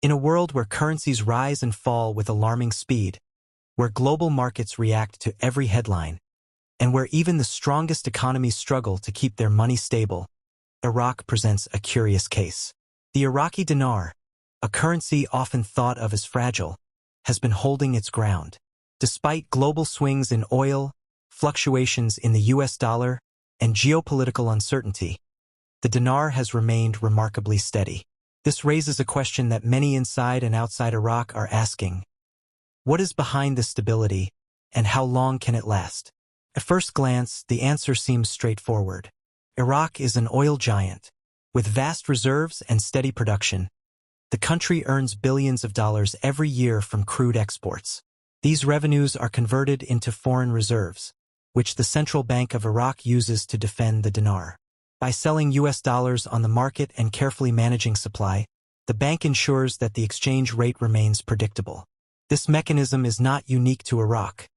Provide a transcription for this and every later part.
In a world where currencies rise and fall with alarming speed, where global markets react to every headline, and where even the strongest economies struggle to keep their money stable, Iraq presents a curious case. The Iraqi dinar, a currency often thought of as fragile, has been holding its ground. Despite global swings in oil, fluctuations in the US dollar, and geopolitical uncertainty, the dinar has remained remarkably steady. This raises a question that many inside and outside Iraq are asking. What is behind this stability, and how long can it last? At first glance, the answer seems straightforward. Iraq is an oil giant. With vast reserves and steady production, the country earns billions of dollars every year from crude exports. These revenues are converted into foreign reserves, which the Central Bank of Iraq uses to defend the dinar. By selling US dollars on the market and carefully managing supply, the bank ensures that the exchange rate remains predictable. This mechanism is not unique to Iraq.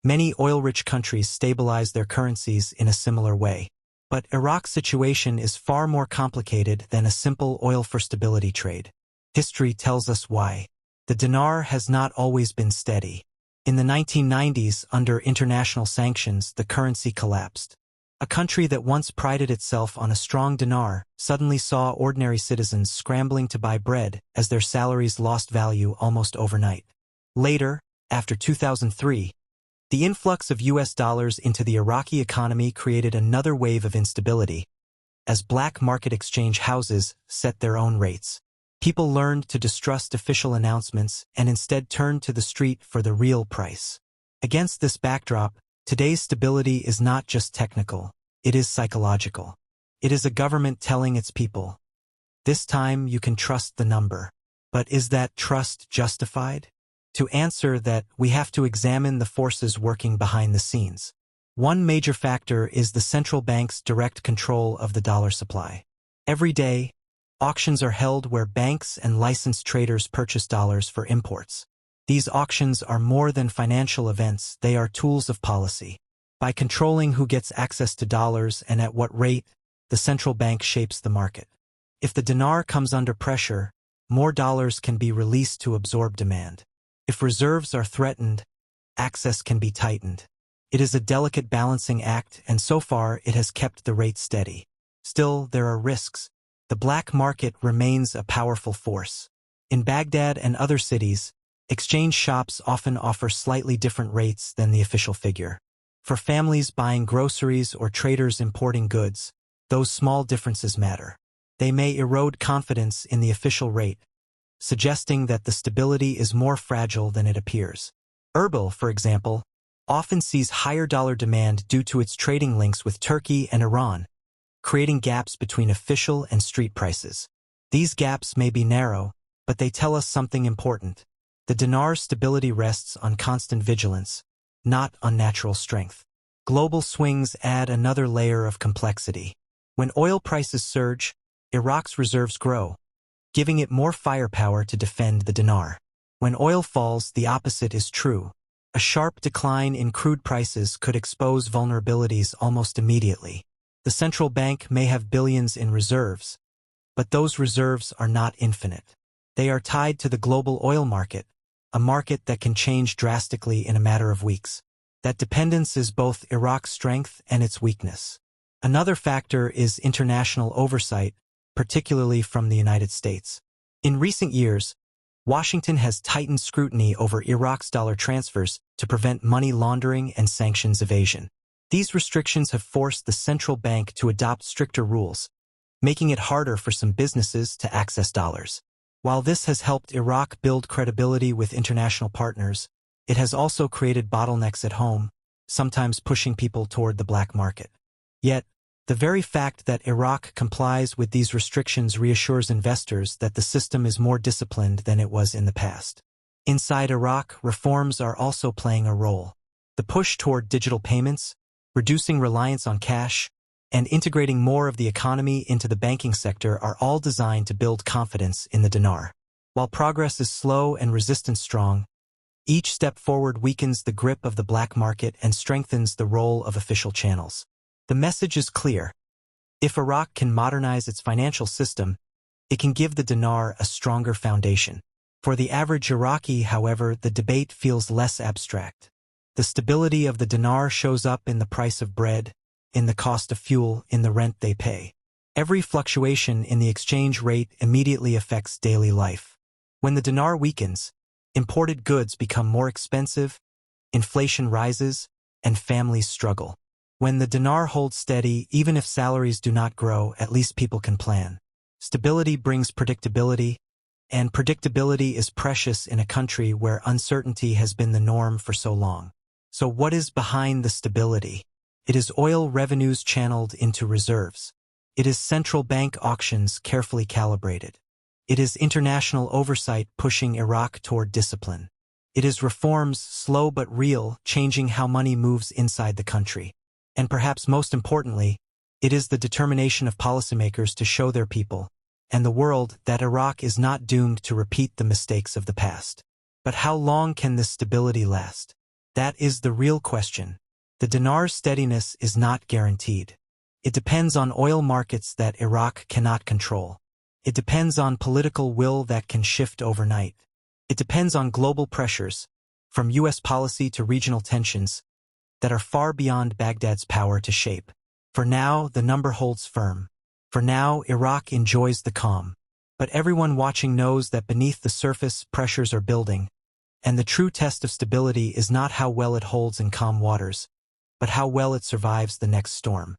Many oil-rich countries stabilize their currencies in a similar way. But Iraq's situation is far more complicated than a simple oil-for-stability trade. History tells us why. The dinar has not always been steady. In the 1990s, under international sanctions, the currency collapsed. A country that once prided itself on a strong dinar suddenly saw ordinary citizens scrambling to buy bread as their salaries lost value almost overnight. Later, after 2003, the influx of US dollars into the Iraqi economy created another wave of instability, as black market exchange houses set their own rates. People learned to distrust official announcements and instead turned to the street for the real price. Against this backdrop, today's stability is not just technical, it is psychological. It is a government telling its people, this time you can trust the number. But is that trust justified? To answer that, we have to examine the forces working behind the scenes. One major factor is the central bank's direct control of the dollar supply. Every day, auctions are held where banks and licensed traders purchase dollars for imports. These auctions are more than financial events, they are tools of policy. By controlling who gets access to dollars and at what rate, the central bank shapes the market. If the dinar comes under pressure, more dollars can be released to absorb demand. If reserves are threatened, access can be tightened. It is a delicate balancing act, and so far it has kept the rate steady. Still, there are risks. The black market remains a powerful force. In Baghdad and other cities, exchange shops often offer slightly different rates than the official figure. For families buying groceries or traders importing goods, those small differences matter. They may erode confidence in the official rate, suggesting that the stability is more fragile than it appears. Erbil, for example, often sees higher dollar demand due to its trading links with Turkey and Iran, creating gaps between official and street prices. These gaps may be narrow, but they tell us something important. The dinar's stability rests on constant vigilance, not on natural strength. Global swings add another layer of complexity. When oil prices surge, Iraq's reserves grow, giving it more firepower to defend the dinar. When oil falls, the opposite is true. A sharp decline in crude prices could expose vulnerabilities almost immediately. The central bank may have billions in reserves, but those reserves are not infinite. They are tied to the global oil market, a market that can change drastically in a matter of weeks. That dependence is both Iraq's strength and its weakness. Another factor is international oversight, particularly from the United States. In recent years, Washington has tightened scrutiny over Iraq's dollar transfers to prevent money laundering and sanctions evasion. These restrictions have forced the central bank to adopt stricter rules, making it harder for some businesses to access dollars. While this has helped Iraq build credibility with international partners, it has also created bottlenecks at home, sometimes pushing people toward the black market. Yet, the very fact that Iraq complies with these restrictions reassures investors that the system is more disciplined than it was in the past. Inside Iraq, reforms are also playing a role. The push toward digital payments, reducing reliance on cash, and integrating more of the economy into the banking sector are all designed to build confidence in the dinar. While progress is slow and resistance strong, each step forward weakens the grip of the black market and strengthens the role of official channels. The message is clear. If Iraq can modernize its financial system, It can give the dinar a stronger foundation. For the average Iraqi, however, the debate feels less abstract. The stability of the dinar shows up in the price of bread, in the cost of fuel, in the rent they pay. Every fluctuation in the exchange rate immediately affects daily life. When the dinar weakens, imported goods become more expensive, inflation rises, and families struggle. When the dinar holds steady, even if salaries do not grow, at least people can plan. Stability brings predictability, and predictability is precious in a country where uncertainty has been the norm for so long. So what is behind the stability? It is oil revenues channeled into reserves. It is central bank auctions carefully calibrated. It is international oversight pushing Iraq toward discipline. It is reforms, slow but real, changing how money moves inside the country. And perhaps most importantly, it is the determination of policymakers to show their people and the world that Iraq is not doomed to repeat the mistakes of the past. But how long can this stability last? That is the real question. The dinar's steadiness is not guaranteed. It depends on oil markets that Iraq cannot control. It depends on political will that can shift overnight. It depends on global pressures, from U.S. policy to regional tensions, that are far beyond Baghdad's power to shape. For now, the number holds firm. For now, Iraq enjoys the calm. But everyone watching knows that beneath the surface, pressures are building, and the true test of stability is not how well it holds in calm waters, but how well it survives the next storm.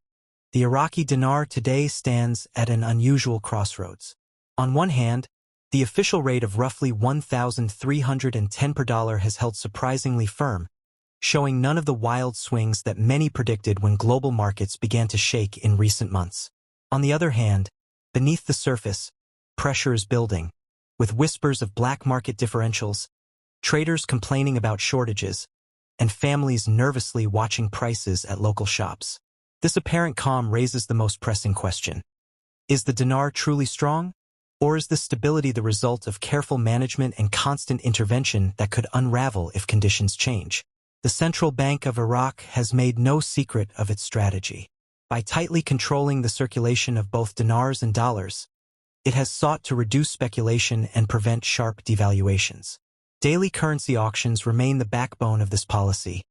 The Iraqi dinar today stands at an unusual crossroads. On one hand, the official rate of roughly 1,310 per dollar has held surprisingly firm, showing none of the wild swings that many predicted when global markets began to shake in recent months. On the other hand, beneath the surface, pressure is building, with whispers of black market differentials, traders complaining about shortages, and families nervously watching prices at local shops. This apparent calm raises the most pressing question. Is the dinar truly strong? Or is this stability the result of careful management and constant intervention that could unravel if conditions change? The Central Bank of Iraq has made no secret of its strategy. By tightly controlling the circulation of both dinars and dollars, it has sought to reduce speculation and prevent sharp devaluations. Daily currency auctions remain the backbone of this policy,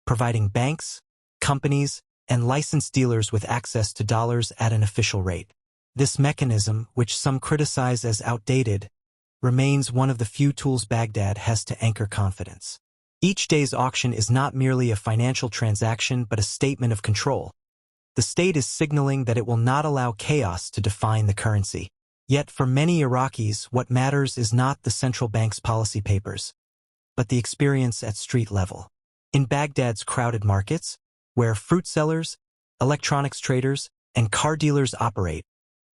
providing banks, companies, and licensed dealers with access to dollars at an official rate. This mechanism, which some criticize as outdated, remains one of the few tools Baghdad has to anchor confidence. Each day's auction is not merely a financial transaction but a statement of control. The state is signaling that it will not allow chaos to define the currency. Yet for many Iraqis, what matters is not the central bank's policy papers, but the experience at street level. In Baghdad's crowded markets, where fruit sellers, electronics traders, and car dealers operate,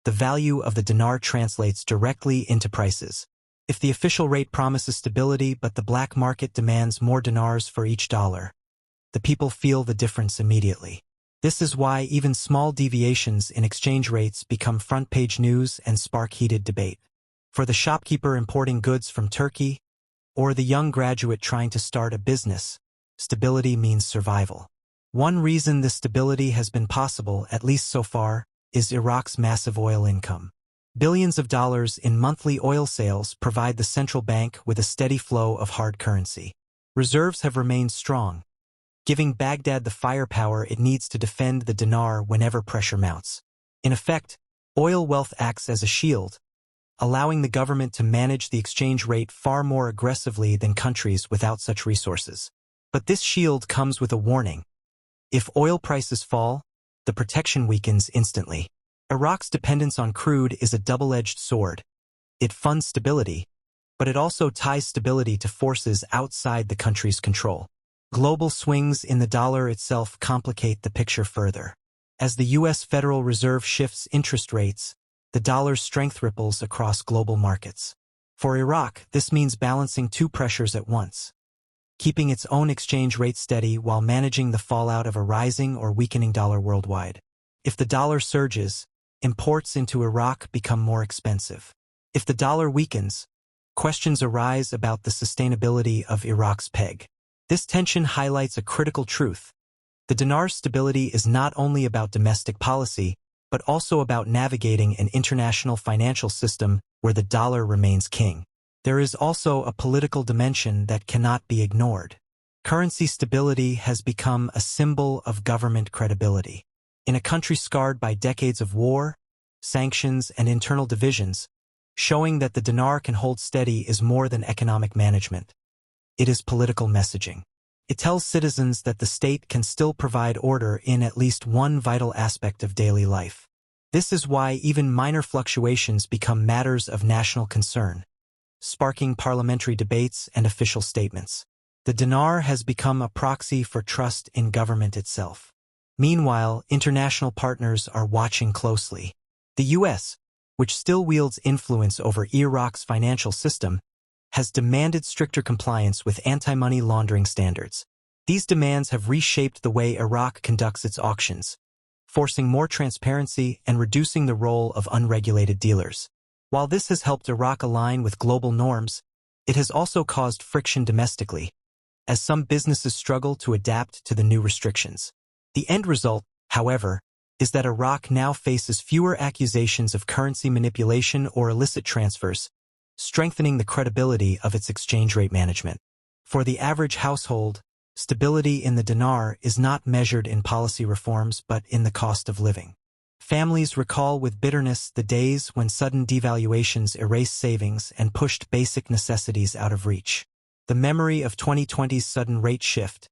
the value of the dinar translates directly into prices. If the official rate promises stability but the black market demands more dinars for each dollar, the people feel the difference immediately. This is why even small deviations in exchange rates become front-page news and spark heated debate. For the shopkeeper importing goods from Turkey, or the young graduate trying to start a business, stability means survival. One reason this stability has been possible, at least so far, is Iraq's massive oil income. Billions of dollars in monthly oil sales provide the central bank with a steady flow of hard currency. Reserves have remained strong, giving Baghdad the firepower it needs to defend the dinar whenever pressure mounts. In effect, oil wealth acts as a shield, allowing the government to manage the exchange rate far more aggressively than countries without such resources. But this shield comes with a warning. If oil prices fall, the protection weakens instantly. Iraq's dependence on crude is a double-edged sword. It funds stability, but it also ties stability to forces outside the country's control. Global swings in the dollar itself complicate the picture further. As the U.S. Federal Reserve shifts interest rates, the dollar's strength ripples across global markets. For Iraq, this means balancing two pressures at once, keeping its own exchange rate steady while managing the fallout of a rising or weakening dollar worldwide. If the dollar surges, imports into Iraq become more expensive. If the dollar weakens, questions arise about the sustainability of Iraq's peg. This tension highlights a critical truth. The dinar's stability is not only about domestic policy, but also about navigating an international financial system where the dollar remains king. There is also a political dimension that cannot be ignored. Currency stability has become a symbol of government credibility. In a country scarred by decades of war, sanctions, and internal divisions, showing that the dinar can hold steady is more than economic management. It is political messaging. It tells citizens that the state can still provide order in at least one vital aspect of daily life. This is why even minor fluctuations become matters of national concern, sparking parliamentary debates and official statements. The dinar has become a proxy for trust in government itself. Meanwhile, international partners are watching closely. The U.S., which still wields influence over Iraq's financial system, has demanded stricter compliance with anti-money laundering standards. These demands have reshaped the way Iraq conducts its auctions, forcing more transparency and reducing the role of unregulated dealers. While this has helped Iraq align with global norms, it has also caused friction domestically, as some businesses struggle to adapt to the new restrictions. The end result, however, is that Iraq now faces fewer accusations of currency manipulation or illicit transfers, strengthening the credibility of its exchange rate management. For the average household, stability in the dinar is not measured in policy reforms but in the cost of living. Families recall with bitterness the days when sudden devaluations erased savings and pushed basic necessities out of reach. The memory of 2020's sudden rate shift,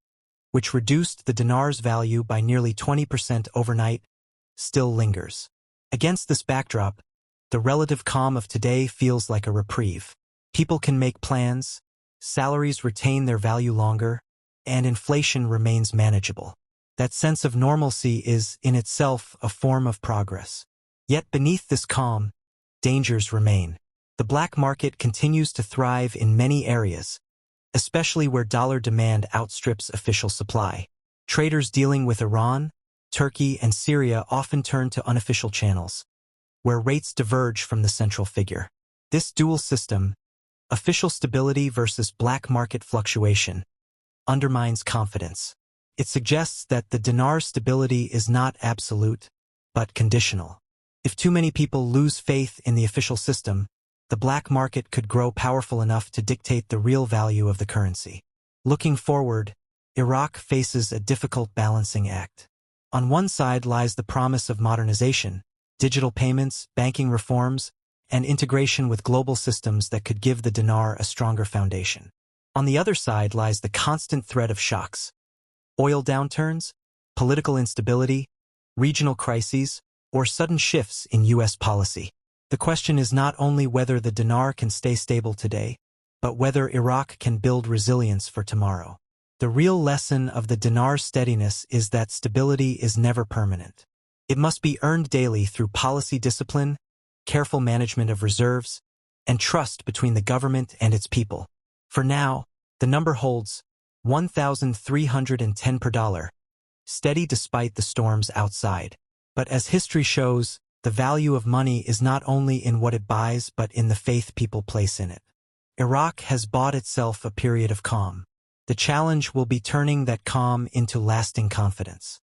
which reduced the dinar's value by nearly 20% overnight, still lingers. Against this backdrop, the relative calm of today feels like a reprieve. People can make plans, salaries retain their value longer, and inflation remains manageable. That sense of normalcy is, in itself, a form of progress. Yet beneath this calm, dangers remain. The black market continues to thrive in many areas, especially where dollar demand outstrips official supply. Traders dealing with Iran, Turkey, and Syria often turn to unofficial channels, where rates diverge from the central figure. This dual system, official stability versus black market fluctuation, undermines confidence. It suggests that the dinar's stability is not absolute, but conditional. If too many people lose faith in the official system, the black market could grow powerful enough to dictate the real value of the currency. Looking forward, Iraq faces a difficult balancing act. On one side lies the promise of modernization, digital payments, banking reforms, and integration with global systems that could give the dinar a stronger foundation. On the other side lies the constant threat of shocks: oil downturns, political instability, regional crises, or sudden shifts in U.S. policy. The question is not only whether the dinar can stay stable today, but whether Iraq can build resilience for tomorrow. The real lesson of the dinar's steadiness is that stability is never permanent. It must be earned daily through policy discipline, careful management of reserves, and trust between the government and its people. For now, the number holds $1,310 per dollar, steady despite the storms outside. But as history shows, the value of money is not only in what it buys but in the faith people place in it. Iraq has bought itself a period of calm. The challenge will be turning that calm into lasting confidence.